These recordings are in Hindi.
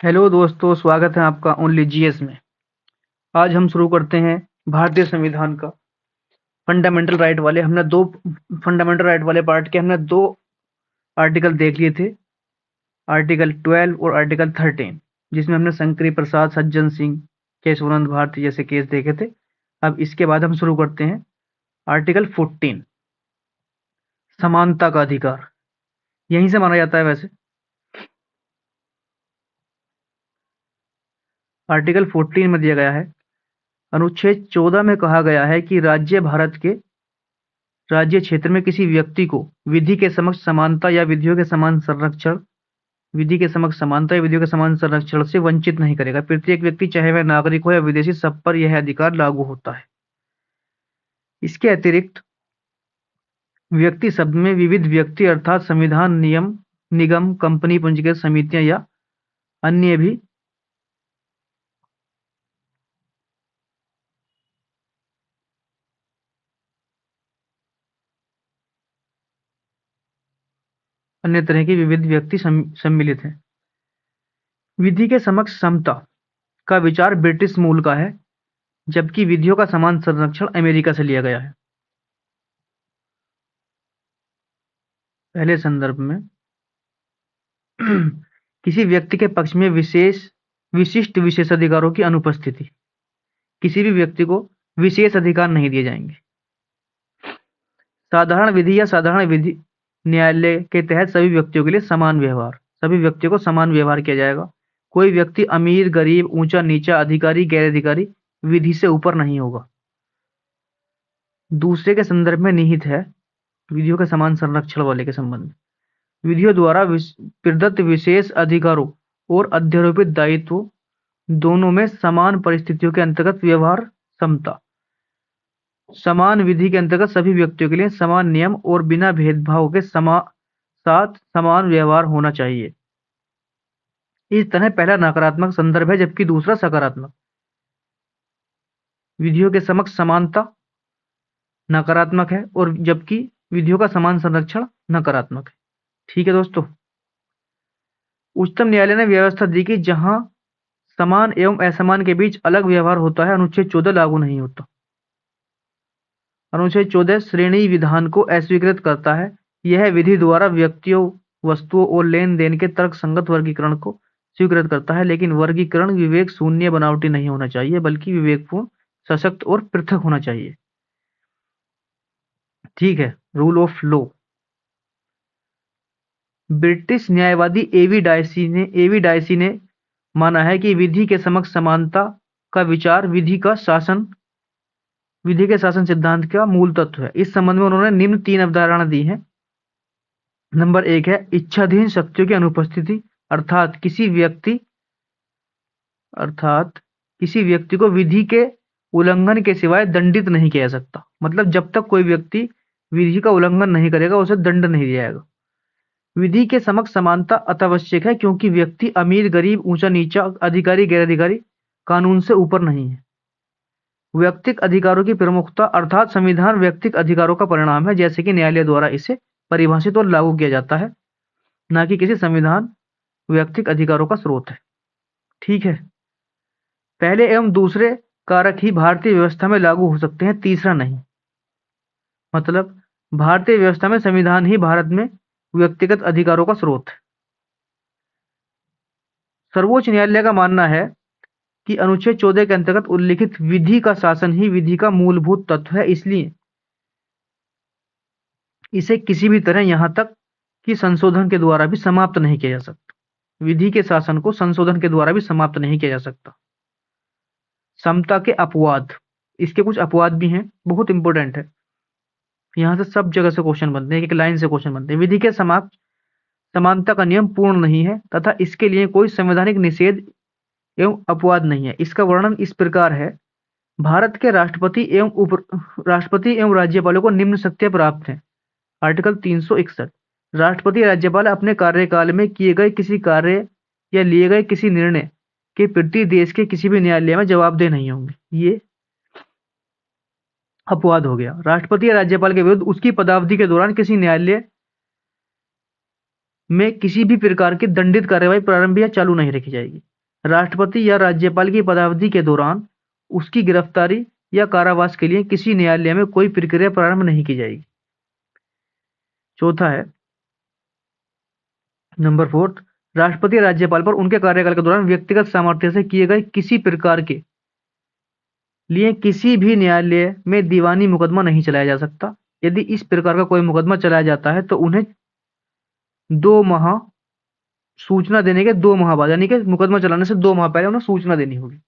हेलो दोस्तों, स्वागत है आपका ओनली जीएस में। आज हम शुरू करते हैं भारतीय संविधान का फंडामेंटल राइट वाले। हमने दो फंडामेंटल राइट वाले पार्ट के हमने दो आर्टिकल देख लिए थे, आर्टिकल 12 और आर्टिकल 13, जिसमें हमने शंकरी प्रसाद, सज्जन सिंह, केशवानंद भारती जैसे केस देखे थे। अब इसके बाद हम शुरू करते हैं आर्टिकल 14, समानता का अधिकार। यहीं से माना जाता है वैसे। आर्टिकल 14 में दिया गया है, अनुच्छेद 14 में कहा गया है कि राज्य क्षेत्र में किसी व्यक्ति को विधि के समक्ष समानता या विधियों के समान संरक्षण से वंचित नहीं करेगा। प्रत्येक व्यक्ति, चाहे वह नागरिक हो या विदेशी, सब पर यह अधिकार लागू होता है। इसके अतिरिक्त व्यक्ति शब्द में विविध व्यक्ति अर्थात संविधान, नियम, निगम, कंपनी, पंजीकृत समितियां या अन्य भी अन्य तरह के विविध व्यक्ति सम्मिलित हैं। विधि के समक्ष समता का विचार ब्रिटिश मूल का है, जबकि विधियों का समान संरक्षण अमेरिका से लिया गया है। पहले संदर्भ में किसी व्यक्ति के पक्ष में विशिष्ट विशेषाधिकारों की अनुपस्थिति। किसी भी व्यक्ति को विशेष अधिकार नहीं दिए जाएंगे। साधारण विधि या साधारण विधि न्यायालय के तहत सभी व्यक्तियों के लिए समान व्यवहार। सभी व्यक्तियों को समान व्यवहार किया जाएगा। कोई व्यक्ति अमीर, गरीब, ऊंचा नीचा, अधिकारी, गैर अधिकारी विधि से ऊपर नहीं होगा। दूसरे के संदर्भ में निहित है विधियों के समान संरक्षण वाले के संबंध में। विधियों द्वारा प्रदत्त विशेष अधिकारों और अध्यारोपित दायित्व दोनों में समान परिस्थितियों के अंतर्गत व्यवहार समता। समान विधि के अंतर्गत सभी व्यक्तियों के लिए समान नियम और बिना भेदभाव के साथ समान व्यवहार होना चाहिए। इस तरह पहला नकारात्मक संदर्भ है, जबकि दूसरा सकारात्मक। विधियों के समक्ष समानता नकारात्मक है और जबकि विधियों का समान संरक्षण नकारात्मक है। ठीक है दोस्तों। उच्चतम न्यायालय ने व्यवस्था दी कि जहां समान एवं असमान के बीच अलग व्यवहार होता है, अनुच्छेद 14 लागू नहीं होता। अनुच्छेद 14 श्रेणी विधान को अस्वीकृत करता है। यह विधि द्वारा व्यक्तियों, वस्तुओं और लेन देन के तर्कसंगत वर्गीकरण को स्वीकृत करता है, लेकिन वर्गीकरण विवेक शून्य, बनावटी नहीं होना चाहिए, बल्कि विवेकपूर्ण, सशक्त और पृथक होना चाहिए। ठीक है। Rule of law. ब्रिटिश न्यायवादी एवी डायसी ने माना है कि विधि के समक्ष समानता का विचार विधि के शासन सिद्धांत का मूल तत्व है। इस संबंध में उन्होंने निम्न 3 अवधारणा दी हैं। नंबर 1 है इच्छाधीन शक्तियों की अनुपस्थिति, अर्थात किसी व्यक्ति को विधि के उल्लंघन के सिवाय दंडित नहीं किया जा सकता। मतलब जब तक कोई व्यक्ति विधि का उल्लंघन नहीं करेगा, उसे दंड नहीं दिया जाएगा। विधि के समक्ष समानता अत्यावश्यक है, क्योंकि व्यक्ति अमीर, गरीब, ऊंचा नीचा, अधिकारी, गैर अधिकारी कानून से ऊपर नहीं है। व्यक्तिक अधिकारों की प्रमुखता, अर्थात संविधान व्यक्तिक अधिकारों का परिणाम है, जैसे कि न्यायालय द्वारा इसे परिभाषित और लागू किया जाता है, न कि किसी संविधान व्यक्तिक अधिकारों का स्रोत है। ठीक है। पहले एवं दूसरे कारक ही भारतीय व्यवस्था में लागू हो सकते हैं, तीसरा नहीं। मतलब भारतीय व्यवस्था में संविधान ही भारत में व्यक्तिगत अधिकारों का स्रोत है। सर्वोच्च न्यायालय का मानना है कि अनुच्छेद 14 के अंतर्गत उल्लिखित विधि का शासन ही विधि का मूलभूत तत्व है, इसलिए इसे किसी भी तरह यहां तक कि संशोधन के द्वारा भी समाप्त नहीं किया जा सकता। विधि के शासन को संशोधन के द्वारा भी समाप्त नहीं किया जा सकता। समता के अपवाद। इसके कुछ अपवाद भी हैं, बहुत इंपॉर्टेंट है। यहां से सब जगह से क्वेश्चन बनते हैं, एक लाइन से क्वेश्चन बनते हैं। विधि के समक्ष समानता का नियम पूर्ण नहीं है तथा इसके लिए कोई संवैधानिक निषेध एवं अपवाद नहीं है। इसका वर्णन इस प्रकार है। भारत के राष्ट्रपति एवं राज्यपालों को निम्न शक्तियां प्राप्त हैं। आर्टिकल 361। राष्ट्रपति राज्यपाल अपने कार्यकाल में किए गए किसी कार्य या लिए गए किसी निर्णय के प्रति देश के किसी भी न्यायालय में जवाबदेह नहीं होंगे। ये अपवाद हो गया। राष्ट्रपति या राज्यपाल के विरुद्ध उसकी पदावधि के दौरान किसी न्यायालय में किसी भी प्रकार की दंडित कार्यवाही प्रारंभ या चालू नहीं रखी जाएगी। राष्ट्रपति या राज्यपाल की पदावधि के दौरान उसकी गिरफ्तारी या कारावास के लिए किसी न्यायालय में कोई प्रक्रिया प्रारंभ नहीं की जाएगी। चौथा है नंबर 4, राष्ट्रपति या राज्यपाल पर उनके कार्यकाल के दौरान व्यक्तिगत सामर्थ्य से किए गए किसी प्रकार के लिए किसी भी न्यायालय में दीवानी मुकदमा नहीं चलाया जा सकता। यदि इस प्रकार का कोई मुकदमा चलाया जाता है तो उन्हें 2 माह सूचना देने के 2 माह बाद, यानी कि मुकदमा चलाने से 2 माह पहले उन्हें सूचना देनी होगी।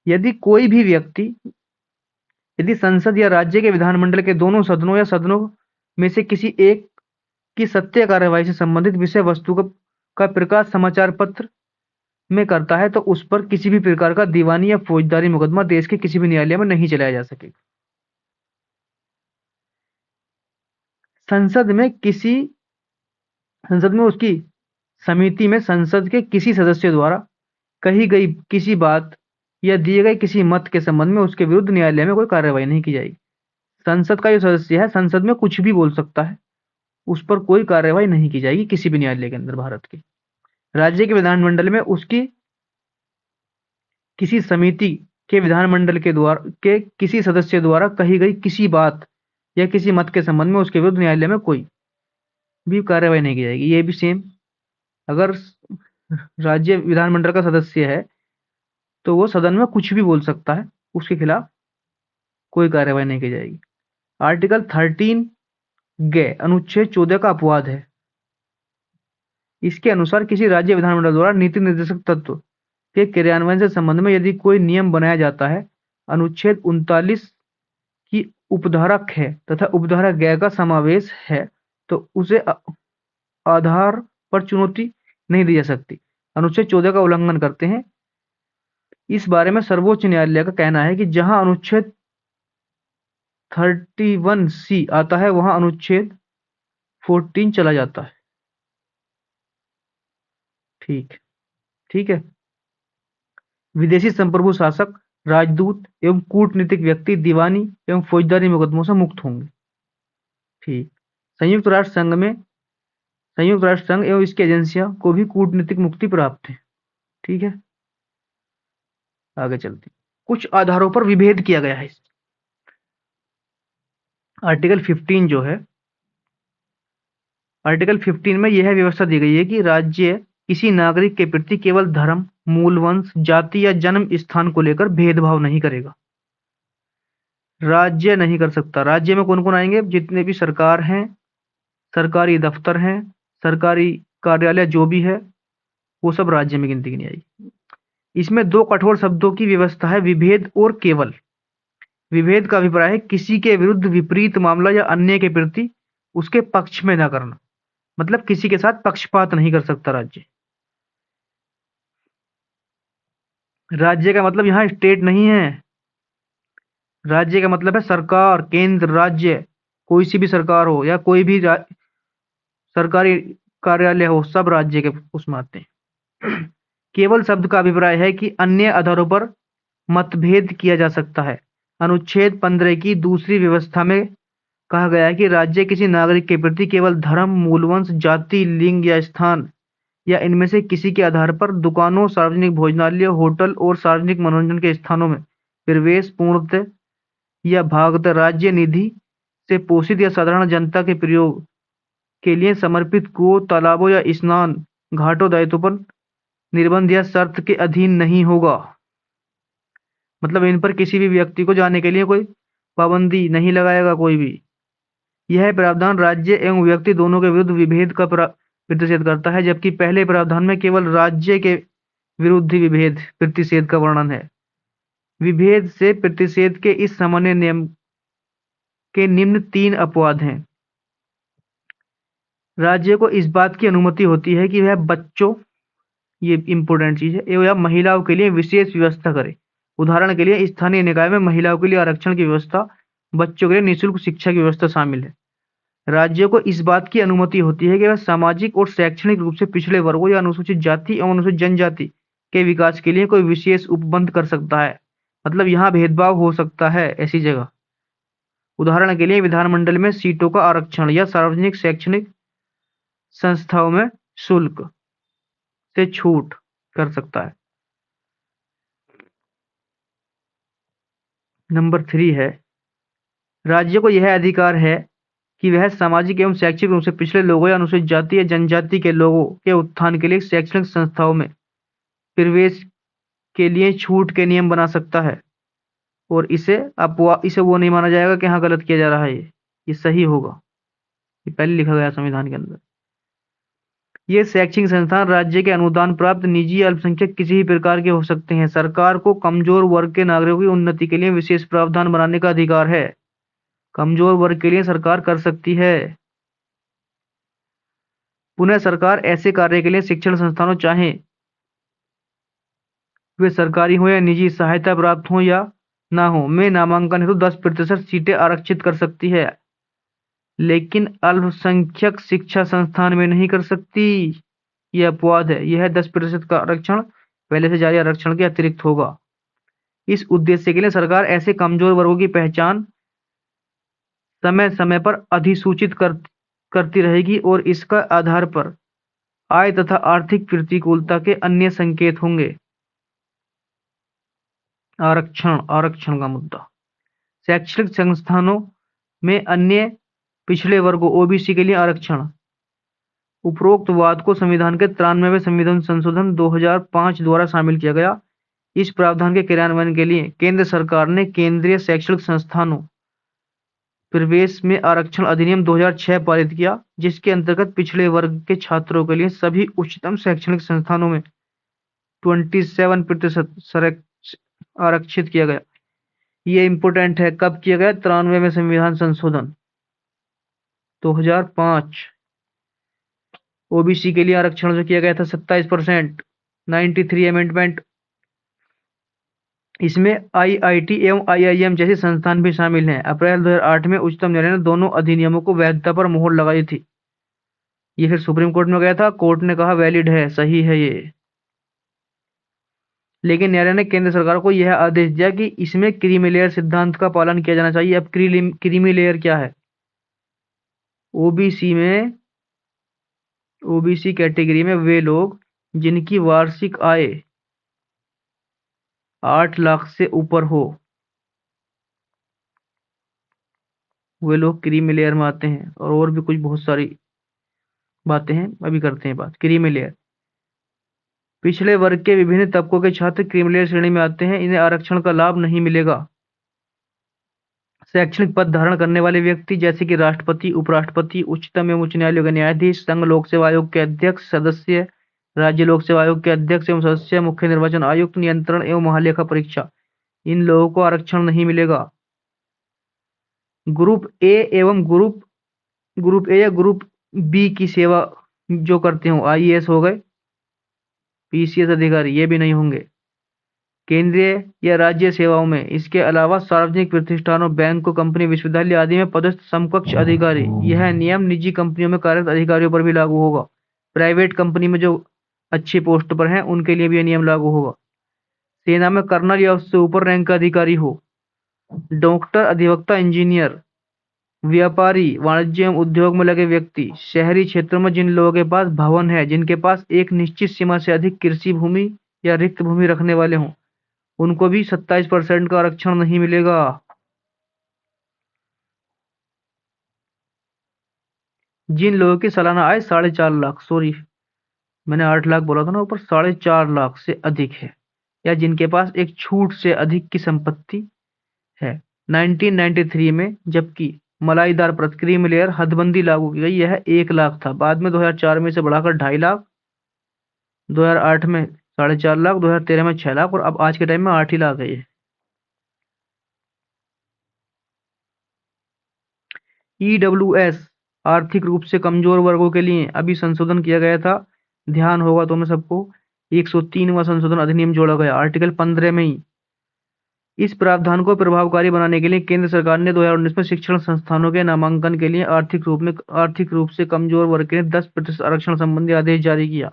यदि कोई भी व्यक्ति यदि संसद या राज्य के विधानमंडल के दोनों सदनों या सदनों में से किसी एक की सत्य कार्यवाही से संबंधित विषय वस्तु का प्रकाश समाचार पत्र में करता है तो उस पर किसी भी प्रकार का दीवानी या फौजदारी मुकदमा देश के किसी भी न्यायालय में नहीं चलाया जा सकेगा। संसद में उसकी समिति में संसद के किसी सदस्य द्वारा कही गई किसी बात या दिए गए किसी मत के संबंध में उसके विरुद्ध न्यायालय में कोई कार्यवाही नहीं की जाएगी। संसद का जो सदस्य है संसद में कुछ भी बोल सकता है, उस पर कोई कार्यवाही नहीं की जाएगी किसी भी न्यायालय के अंदर भारत के। राज्य के विधानमंडल में उसकी किसी समिति के विधानमंडल के किसी सदस्य द्वारा कही गई किसी बात या किसी मत के संबंध में उसके विरुद्ध न्यायालय में कोई भी कार्यवाही नहीं की जाएगी। ये भी सेम, अगर राज्य विधानमंडल का सदस्य है तो वो सदन में कुछ भी बोल सकता है, उसके खिलाफ कोई कार्यवाही नहीं की जाएगी। आर्टिकल 13 अनुच्छेद 14 का अपवाद है। इसके अनुसार किसी राज्य विधानमंडल द्वारा नीति निर्देशक तत्व के क्रियान्वयन से संबंध में यदि कोई नियम बनाया जाता है, अनुच्छेद 39 की उपधारा ख तथा उपधारा ग का समावेश है, तो उसे आधार पर चुनौती नहीं दी जा सकती। अनुच्छेद 14 का उल्लंघन करते हैं। इस बारे में सर्वोच्च न्यायालय का कहना है कि जहां अनुच्छेद 31C आता है वहां अनुच्छेद 14 चला जाता है। ठीक है। विदेशी संप्रभु शासक, राजदूत एवं कूटनीतिक व्यक्ति दीवानी एवं फौजदारी मुकदमों से मुक्त होंगे। ठीक। संयुक्त राष्ट्र संघ एवं इसकी एजेंसियां को भी कूटनीतिक मुक्ति प्राप्त है। ठीक है, आगे चलते। कुछ आधारों पर विभेद किया गया है। आर्टिकल 15 जो है, आर्टिकल 15 में यह व्यवस्था दी गई है कि राज्य किसी नागरिक के प्रति केवल धर्म, मूल वंश, जाति या जन्म स्थान को लेकर भेदभाव नहीं करेगा। राज्य नहीं कर सकता। राज्य में कौन कौन आएंगे? जितने भी सरकार हैं, सरकारी दफ्तर हैं, सरकारी कार्यालय जो भी है, वो सब राज्य में गिनती की नहीं आएगी। इसमें 2 कठोर शब्दों की व्यवस्था है, विभेद और केवल। विभेद का अभिप्राय है किसी के विरुद्ध विपरीत मामला या अन्य के प्रति उसके पक्ष में न करना, मतलब किसी के साथ पक्षपात नहीं कर सकता राज्य। राज्य का मतलब यहां स्टेट नहीं है। राज्य का मतलब है सरकार, केंद्र, राज्य, कोई सी भी सरकार हो या कोई भी सरकारी कार्यालय हो, सब राज्य के उसमें आते हैं। केवल शब्द का अभिप्राय है कि अन्य आधारों पर मतभेद किया जा सकता है। अनुच्छेद 15 की दूसरी व्यवस्था में कहा गया है कि राज्य किसी नागरिक के प्रति केवल धर्म, मूलवंश, जाति, लिंग या स्थान या इनमें से किसी के आधार पर दुकानों, सार्वजनिक भोजनालय, होटल और सार्वजनिक मनोरंजन के स्थानों में प्रवेश पूर्णतः या भागतः राज्य निधि से पोषित या साधारण जनता के प्रयोग के लिए समर्पित कुओं, तालाबों या स्नान घाटों दायित्वों पर निर्बंध या शर्त के अधीन नहीं होगा। मतलब इन पर किसी भी व्यक्ति को जाने के लिए कोई पाबंदी नहीं लगाएगा कोई भी। यह प्रावधान राज्य एवं व्यक्ति दोनों के विरुद्ध विभेद का प्रतिषेध करता है, जबकि पहले प्रावधान में केवल राज्य के विरुद्ध ही विभेद प्रतिषेध का वर्णन है। विभेद से प्रतिषेध के इस सामान्य नियम के निम्न 3 अपवाद हैं। राज्य को इस बात की अनुमति होती है कि वह बच्चों, ये इंपॉर्टेंट चीज है, एवं महिलाओं के लिए विशेष व्यवस्था करे। उदाहरण के लिए स्थानीय निकाय में महिलाओं के लिए आरक्षण की व्यवस्था, बच्चों के लिए निःशुल्क शिक्षा की व्यवस्था शामिल है। राज्य को इस बात की अनुमति होती है कि वह सामाजिक और शैक्षणिक रूप से पिछड़े वर्गों या अनुसूचित जाति एवं अनुसूचित जनजाति के विकास के लिए कोई विशेष उपबंध कर सकता है। मतलब यहाँ भेदभाव हो सकता है ऐसी जगह। उदाहरण के लिए विधानमंडल में सीटों का आरक्षण या सार्वजनिक शैक्षणिक संस्थाओं में शुल्क से छूट कर सकता है। नंबर 3 है, राज्य को यह अधिकार है कि वह सामाजिक एवं शैक्षिक रूप से पिछड़े लोगों या अनुसूचित जाति या जनजाति के लोगों के उत्थान के लिए शैक्षणिक संस्थाओं में प्रवेश के लिए छूट के नियम बना सकता है। और इसे वो नहीं माना जाएगा कि हाँ गलत किया जा रहा है, ये सही होगा। ये पहले लिखा गया संविधान के अंदर। ये शैक्षणिक संस्थान राज्य के अनुदान प्राप्त निजी अल्पसंख्यक किसी भी प्रकार के हो सकते हैं। सरकार को कमजोर वर्ग के नागरिकों की उन्नति के लिए विशेष प्रावधान बनाने का अधिकार है। कमजोर वर्ग के लिए सरकार कर सकती है। पुनः सरकार ऐसे कार्य के लिए शिक्षण संस्थानों, चाहे वे सरकारी हो या निजी, सहायता प्राप्त हो या ना हो, में नामांकन हेतु 10% सीटें आरक्षित कर सकती है, लेकिन अल्पसंख्यक शिक्षा संस्थान में नहीं कर सकती। यह अपवाद है। यह 10% का आरक्षण पहले से जारी आरक्षण के अतिरिक्त होगा। इस उद्देश्य के लिए सरकार ऐसे कमजोर वर्गों की पहचान समय समय पर अधिसूचित करती रहेगी और इसका आधार पर आय तथा आर्थिक प्रतिकूलता के अन्य संकेत होंगे। आरक्षण का मुद्दा। शैक्षणिक संस्थानों में अन्य पिछड़े वर्गों ओबीसी के लिए आरक्षण। उपरोक्त वाद को संविधान के 93वें संविधान संशोधन 2005 द्वारा शामिल किया गया। इस प्रावधान के क्रियान्वयन के लिए केंद्र सरकार ने केंद्रीय शैक्षणिक संस्थानों प्रवेश में आरक्षण अधिनियम 2006 पारित किया, जिसके अंतर्गत पिछड़े वर्ग के छात्रों के लिए सभी उच्चतम शैक्षणिक संस्थानों में 27% आरक्षित किया गया। ये इंपोर्टेंट है। कब किया गया? 93वें संविधान संशोधन 2005। ओबीसी के लिए आरक्षण जो किया गया था 27%, 93 अमेंडमेंट। इसमें आईआईटी एवं आईआईएम जैसे संस्थान भी शामिल हैं। अप्रैल 2008 में उच्चतम न्यायालय ने दोनों अधिनियमों को वैधता पर मोहर लगाई थी। ये फिर सुप्रीम कोर्ट में गया था, कोर्ट ने कहा वैलिड है, सही है ये। लेकिन न्यायालय ने केंद्र सरकार को यह आदेश दिया कि इसमें क्रीमी लेयर सिद्धांत का पालन किया जाना चाहिए। अब क्रीमी लेयर क्या है? ओबीसी कैटेगरी में वे लोग जिनकी वार्षिक आय 8 लाख से ऊपर हो, वे लोग क्रीमी लेयर में आते हैं। और भी कुछ बहुत सारी बातें हैं, अभी करते हैं बात। क्रीमी लेयर, पिछड़े वर्ग के विभिन्न तबकों के छात्र क्रीमी लेयर श्रेणी में आते हैं। इन्हें आरक्षण का लाभ नहीं मिलेगा। शैक्षणिक पद धारण करने वाले व्यक्ति जैसे कि राष्ट्रपति, उपराष्ट्रपति, उच्चतम एवं उच्च न्यायालय के न्यायाधीश, संघ लोक सेवा आयोग के अध्यक्ष, सदस्य, राज्य लोक सेवा आयोग के अध्यक्ष एवं सदस्य, मुख्य निर्वाचन आयुक्त, नियंत्रण एवं महालेखा परीक्षा, इन लोगों को आरक्षण नहीं मिलेगा। ग्रुप ए एवं ग्रुप ए या ग्रुप बी की सेवा जो करते हो, आईएएस हो गए, पीसीएस अधिकारी, ये भी नहीं होंगे केंद्रीय या राज्य सेवाओं में। इसके अलावा सार्वजनिक प्रतिष्ठानों, बैंकों, कंपनी, विश्वविद्यालय आदि में पदस्थ समकक्ष अधिकारी। यह नियम निजी कंपनियों में कार्यरत अधिकारियों पर भी लागू होगा। प्राइवेट कंपनी में जो अच्छी पोस्ट पर हैं उनके लिए भी यह नियम लागू होगा। सेना में कर्नल या उससे ऊपर रैंक का अधिकारी हो, डॉक्टर, अधिवक्ता, इंजीनियर, व्यापारी, वाणिज्य एवं उद्योग में लगे व्यक्ति, शहरी क्षेत्रों में जिन लोगों के पास भवन है, जिनके पास एक निश्चित सीमा से अधिक कृषि भूमि या रिक्त भूमि रखने वाले हों, उनको भी 27% का आरक्षण नहीं मिलेगा। जिन लोगों की सालाना आय 4.5 लाख, सॉरी मैंने 8 लाख बोला था ना ऊपर, 4.5 लाख से अधिक है, या जिनके पास एक छूट से अधिक की संपत्ति है। 1993 में जबकि मलाईदार क्रीमी लेयर हदबंदी लागू की गई, यह 1 लाख था। बाद में 2004 में इसे बढ़ाकर 2.5 लाख, 2008 में 4.5 लाख, 2013 में 6 लाख और अब आज के टाइम में 8 ही लाख है ये। ईडब्ल्यूएस आर्थिक रूप से कमजोर वर्गों के लिए अभी संशोधन किया गया था, ध्यान होगा तो मैं सबको। 103वां संशोधन अधिनियम जोड़ा गया आर्टिकल 15 में ही। इस प्रावधान को प्रभावकारी बनाने के लिए केंद्र सरकार ने 2019 में शिक्षण संस्थानों के नामांकन के लिए आर्थिक रूप से कमजोर वर्ग के लिए 10% आरक्षण संबंधी आदेश जारी किया।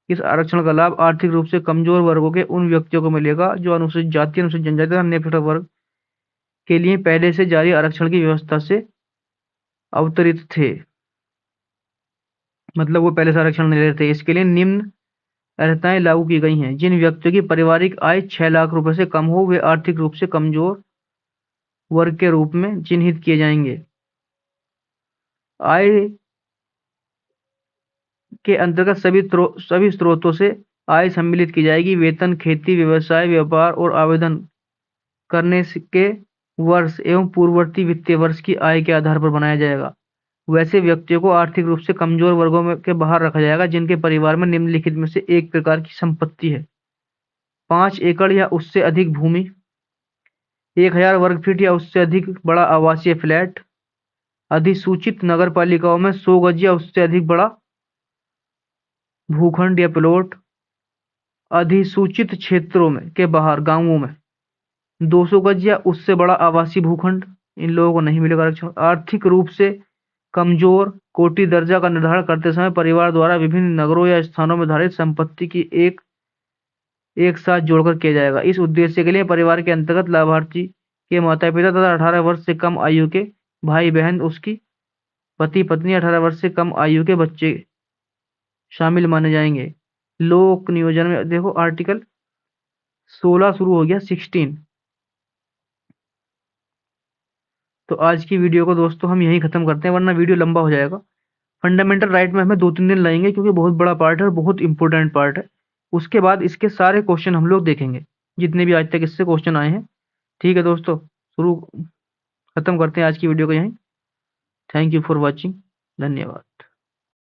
इस आरक्षण का लाभ आर्थिक रूप से कमजोर वर्गों के उन व्यक्तियों को मिलेगा जो अनुसूचित जाति, अनुसूचित जनजाति और अन्य पिछड़ा वर्ग के लिए पहले से जारी आरक्षण की व्यवस्था से अवतरित थे, मतलब वो पहले से आरक्षण नहीं लेते। इसके लिए निम्न अर्हताएं लागू की गई हैं। जिन व्यक्तियों की पारिवारिक आय 6 लाख रुपए से कम हो, वे आर्थिक रूप से कमजोर वर्ग के रूप में चिन्हित किए जाएंगे। आय के अंतर्गत सभी स्रोतों से आय सम्मिलित की जाएगी। वेतन, खेती, व्यवसाय, व्यापार और आवेदन करने के वर्ष एवं पूर्ववर्ती वित्तीय वर्ष की आय के आधार पर बनाया जाएगा। वैसे व्यक्तियों को आर्थिक रूप से कमजोर वर्गों में के बाहर रखा जाएगा जिनके परिवार में निम्नलिखित में से एक प्रकार की संपत्ति है: 5 एकड़ या उससे अधिक भूमि, 1000 वर्ग फीट या उससे अधिक बड़ा आवासीय फ्लैट, अधिसूचित नगर पालिकाओं में 100 गज या उससे अधिक बड़ा भूखंड या प्लॉट, अधिसूचित क्षेत्रों में के बाहर गांवों में 200 गज या उससे बड़ा आवासीय भूखंड, इन लोगों को नहीं मिलेगा आरक्षण। आर्थिक रूप से कमजोर कोटि दर्जा का निर्धारण करते समय परिवार द्वारा विभिन्न नगरों या स्थानों में धारित संपत्ति की एक साथ जोड़कर किया जाएगा। इस उद्देश्य के लिए परिवार के अंतर्गत लाभार्थी के माता पिता तथा 18 वर्ष से कम आयु के भाई बहन, उसकी पति पत्नी, 18 वर्ष से कम आयु के बच्चे शामिल माने जाएंगे। लोक नियोजन में देखो आर्टिकल 16 शुरू हो गया 16। तो आज की वीडियो को दोस्तों हम यहीं खत्म करते हैं वरना वीडियो लंबा हो जाएगा। फंडामेंटल राइट में हमें 2-3 दिन लगेंगे क्योंकि बहुत बड़ा पार्ट है और बहुत इंपॉर्टेंट पार्ट है। उसके बाद इसके सारे क्वेश्चन हम लोग देखेंगे जितने भी आज तक इससे क्वेश्चन आए हैं। ठीक है दोस्तों, खत्म करते हैं आज की वीडियो को यहीं। Thank you for watching. धन्यवाद।